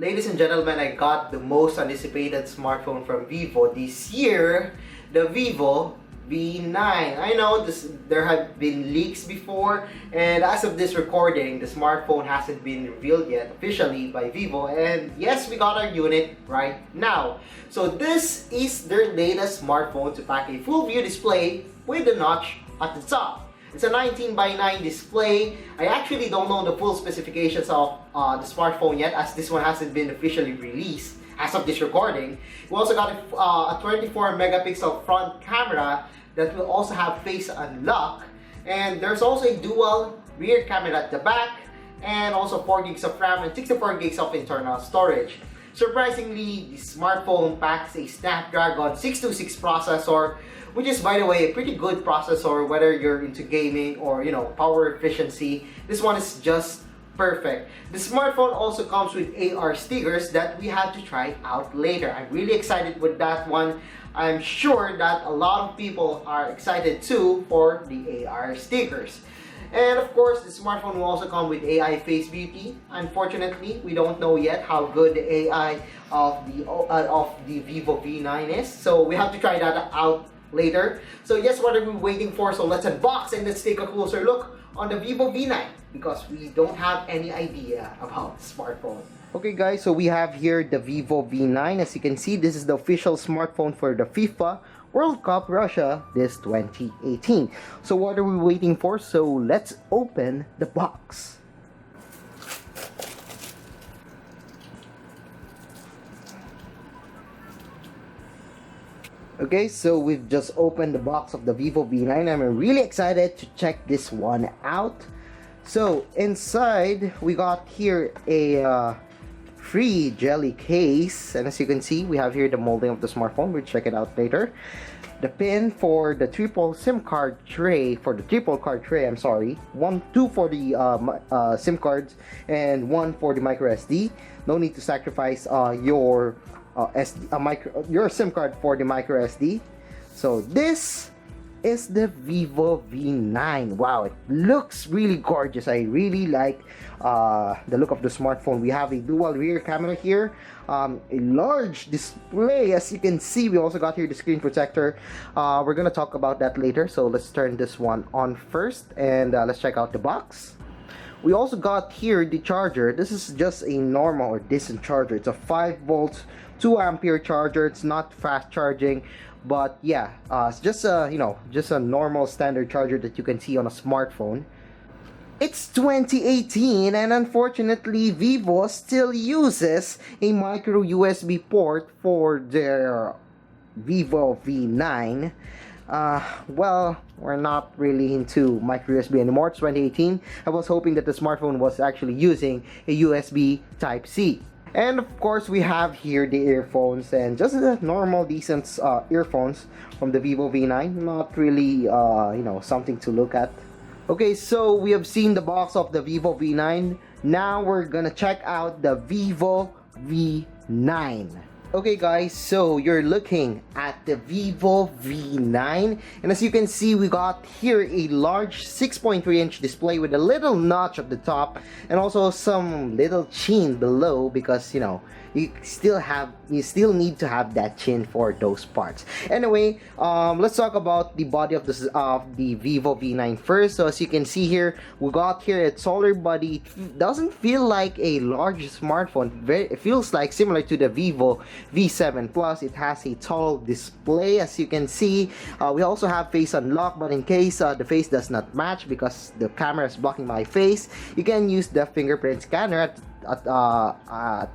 Ladies and gentlemen, I got the most anticipated smartphone from Vivo this year, the Vivo V9. I know there have been leaks before, and as of this recording, the smartphone hasn't been revealed yet officially by Vivo, and yes, we got our unit right now. So this is their latest smartphone to pack a full view display with a notch at the top. It's a 19:9 display. I actually don't know the full specifications of the smartphone yet, as this one hasn't been officially released as of this recording. We also got a 24 megapixel front camera that will also have face unlock, and there's also a dual rear camera at the back, and also 4 gigs of RAM and 64 gigs of internal storage. Surprisingly, the smartphone packs a Snapdragon 626 processor, which is, by the way, a pretty good processor whether you're into gaming or power efficiency. This one is just perfect. The smartphone also comes with AR stickers that we have to try out later. I'm really excited with that one. I'm sure that a lot of people are excited too for the AR stickers. And of course, the smartphone will also come with AI Face Beauty. Unfortunately, we don't know yet how good the AI of the Vivo V9 is, so we have to try that out later. So yes, what are we waiting for? So let's unbox and let's take a closer look on the Vivo V9, because we don't have any idea about the smartphone. Okay guys, so we have here the Vivo V9. As you can see, this is the official smartphone for the FIFA World Cup Russia this 2018. So what are we waiting for? So let's open the box. Okay, so we've just opened the box of the Vivo V9. I'm really excited to check this one out. So inside we got here a free jelly case, and as you can see, we have here the molding of the smartphone. We'll check it out later. The pin for the triple SIM card tray, I'm sorry. Two for the SIM cards and one for the micro SD. No need to sacrifice your SIM card for the micro SD. So this is the Vivo V9. Wow, it looks really gorgeous. I really like the look of the smartphone. We have a dual rear camera here, a large display. As you can see, we also got here the screen protector. We're gonna talk about that later, so let's turn this one on first, and let's check out the box. We also got here the charger. This is just a normal or decent charger. It's a 5 volts 2 ampere charger. It's not fast charging, but yeah, it's just a normal standard charger that you can see on a smartphone. It's 2018, and unfortunately Vivo still uses a micro USB port for their Vivo V9. Well, we're not really into micro USB anymore. It's 2018. I was hoping that the smartphone was actually using a USB Type-C. And of course, we have here the earphones, and just the normal decent earphones from the Vivo V9. Not really something to look at. Okay, so we have seen the box of the Vivo V9. Now we're gonna check out the Vivo V9. Okay guys, so you're looking at the Vivo V9, and as you can see, we got here a large 6.3-inch display with a little notch at the top and also some little chin below, because you still need to have that chin for those parts. Anyway, let's talk about the body of the Vivo V9 first. So as you can see here, we got here a taller body. It doesn't feel like a large smartphone. It feels like similar to the Vivo V7 Plus. It has a tall display, as you can see. We also have face unlock, but in case the face does not match because the camera is blocking my face, you can use the fingerprint scanner at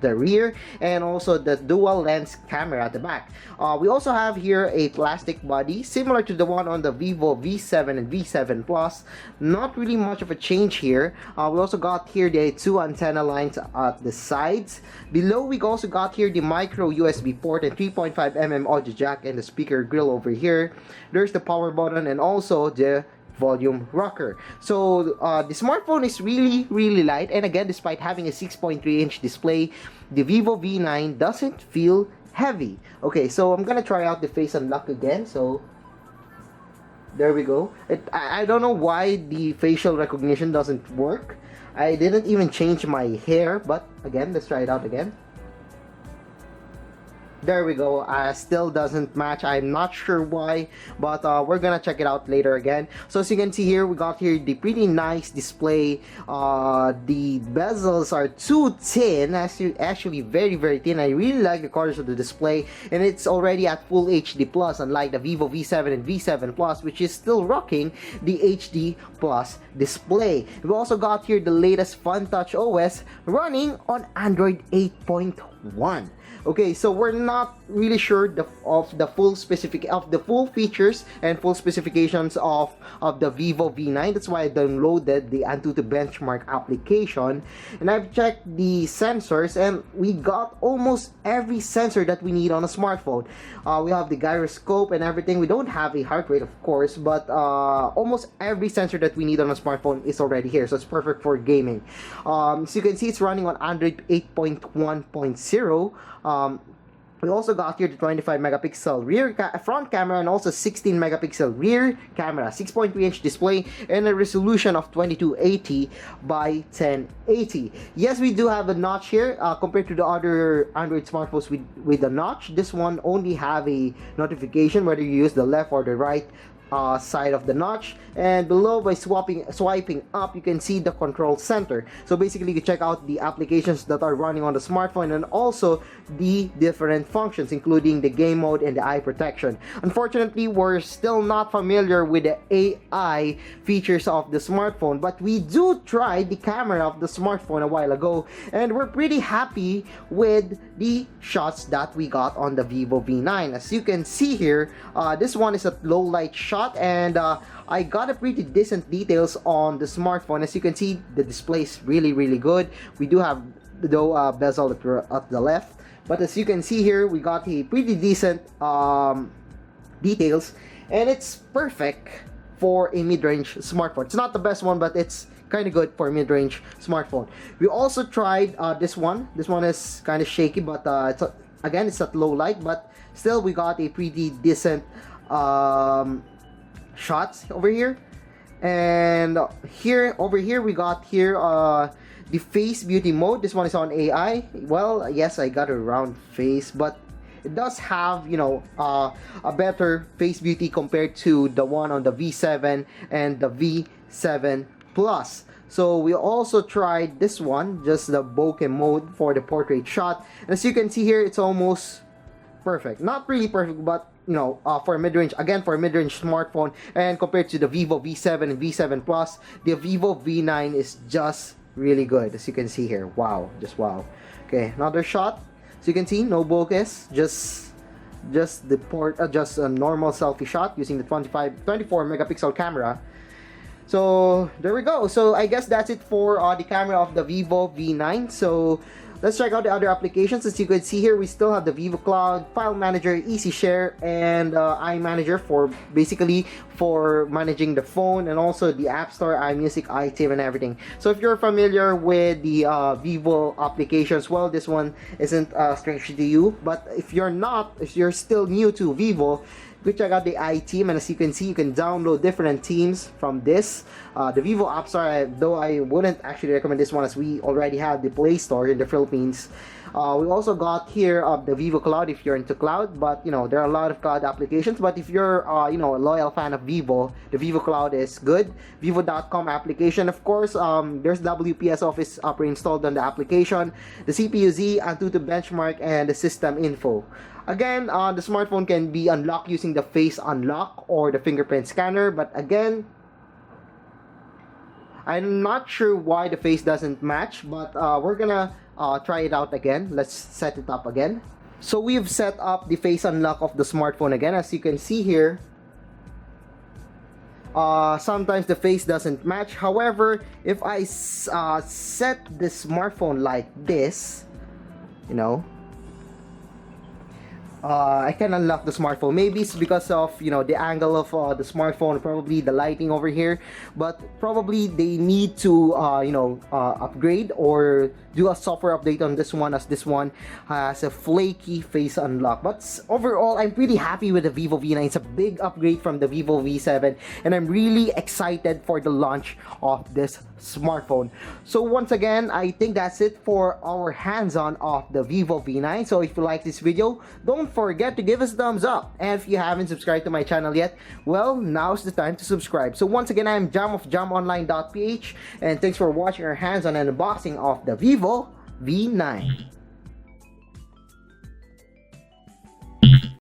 the rear, and also the dual lens camera at the back. We also have here a plastic body similar to the one on the Vivo V7 and V7 Plus. Not really much of a change here. We also got here the 2 antenna lines at the sides. Below, we also got here the micro USB port and 3.5mm audio jack, and the speaker grill over here. There's the power button and also the volume rocker. So the smartphone is really light, and again, despite having a 6.3-inch display, the Vivo V9 doesn't feel heavy. Okay, so I'm gonna try out the face unlock again. So there we go. I don't know why the facial recognition doesn't work. I didn't even change my hair, but again, let's try it out again. There we go. Still doesn't match. I'm not sure why, but we're gonna check it out later again. So as you can see here, we got here the pretty nice display. The bezels are too thin, actually very very thin. I really like the corners of the display, and it's already at full HD plus, unlike the Vivo V7 and V7 Plus, which is still rocking the HD plus display. We also got here the latest FunTouch OS running on Android 8.1. Okay, so we're not really sure of the full features and full specifications of the Vivo V9. That's why I downloaded the Antutu benchmark application, and I've checked the sensors, and we got almost every sensor that we need on a smartphone. We have the gyroscope and everything. We don't have a heart rate, of course, but almost every sensor that we need on a smartphone is already here, so it's perfect for gaming. So you can see it's running on Android 8.1.0. We also got here the 25 megapixel front camera, and also 16 megapixel rear camera, 6.3-inch display, and a resolution of 2280 by 1080. Yes, we do have a notch here compared to the other Android smartphones with the notch. This one only have a notification whether you use the left or the right side of the notch, and below, by swiping up, you can see the control center. So basically, you check out the applications that are running on the smartphone, and also the different functions, including the game mode and the eye protection. Unfortunately, we're still not familiar with the AI features of the smartphone, but we do try the camera of the smartphone a while ago, and we're pretty happy with the shots that we got on the Vivo V9. As you can see here, this one is a low light shot, and I got a pretty decent details on the smartphone. As you can see, the display is really really good. We do have the bezel at the left, but as you can see here, we got a pretty decent details, and it's perfect for a mid-range smartphone. It's not the best one, but it's kind of good for a mid-range smartphone. We also tried this one. This one is kind of shaky, but it's at low light, but still we got a pretty decent shots over here. And over here we got here the face beauty mode. This one is on AI. Well, yes, I got a round face, but it does have, you know, a better face beauty compared to the one on the V7 and the V7 Plus. So we also tried this one, just the bokeh mode for the portrait shot. And as you can see here, it's almost perfect. Not really perfect, but you know, for a mid-range, again, for a mid-range smartphone, and compared to the Vivo V7 and V7 Plus, the Vivo V9 is just really good, as you can see here. Wow, just wow. Okay, another shot. So you can see no bokehs, just a normal selfie shot using the 24 megapixel camera. So there we go. So I guess that's it for the camera of the Vivo V9. So let's check out the other applications. As you can see here, we still have the Vivo Cloud, File Manager, Easy Share, and iManager for basically for managing the phone, and also the App Store, iMusic, iTunes, and everything. So if you're familiar with the Vivo applications, well, this one isn't strange to you. But if you're not, if you're still new to Vivo, we check out the iTeam, and as you can see, you can download different themes from this. The Vivo App Store, though I wouldn't actually recommend this one, as we already have the Play Store in the Philippines. We also got here the Vivo Cloud if you're into cloud, but you know, there are a lot of cloud applications. But if you're you know, a loyal fan of Vivo, the Vivo Cloud is good. Vivo.com application, of course, there's WPS Office pre-installed on the application, the CPU-Z, Antutu benchmark, and the system info. Again, the smartphone can be unlocked using the face unlock or the fingerprint scanner, but again, I'm not sure why the face doesn't match, but we're gonna try it out again. Let's set it up again. So we've set up the face unlock of the smartphone again. As you can see here, sometimes the face doesn't match. However, if I set the smartphone like this, you know, I can unlock the smartphone. Maybe it's because of, you know, the angle of the smartphone, probably the lighting over here, but probably they need to upgrade or do a software update on this one, as this one has a flaky face unlock. But overall, I'm pretty happy with the Vivo V9. It's a big upgrade from the Vivo V7, and I'm really excited for the launch of this smartphone. So once again, I think that's it for our hands-on of the Vivo V9. So if you like this video, don't forget to give us a thumbs up, and if you haven't subscribed to my channel yet, well, now's the time to subscribe. So once again, I'm Jam of jamonline.ph, and thanks for watching our hands-on unboxing of the Vivo V9.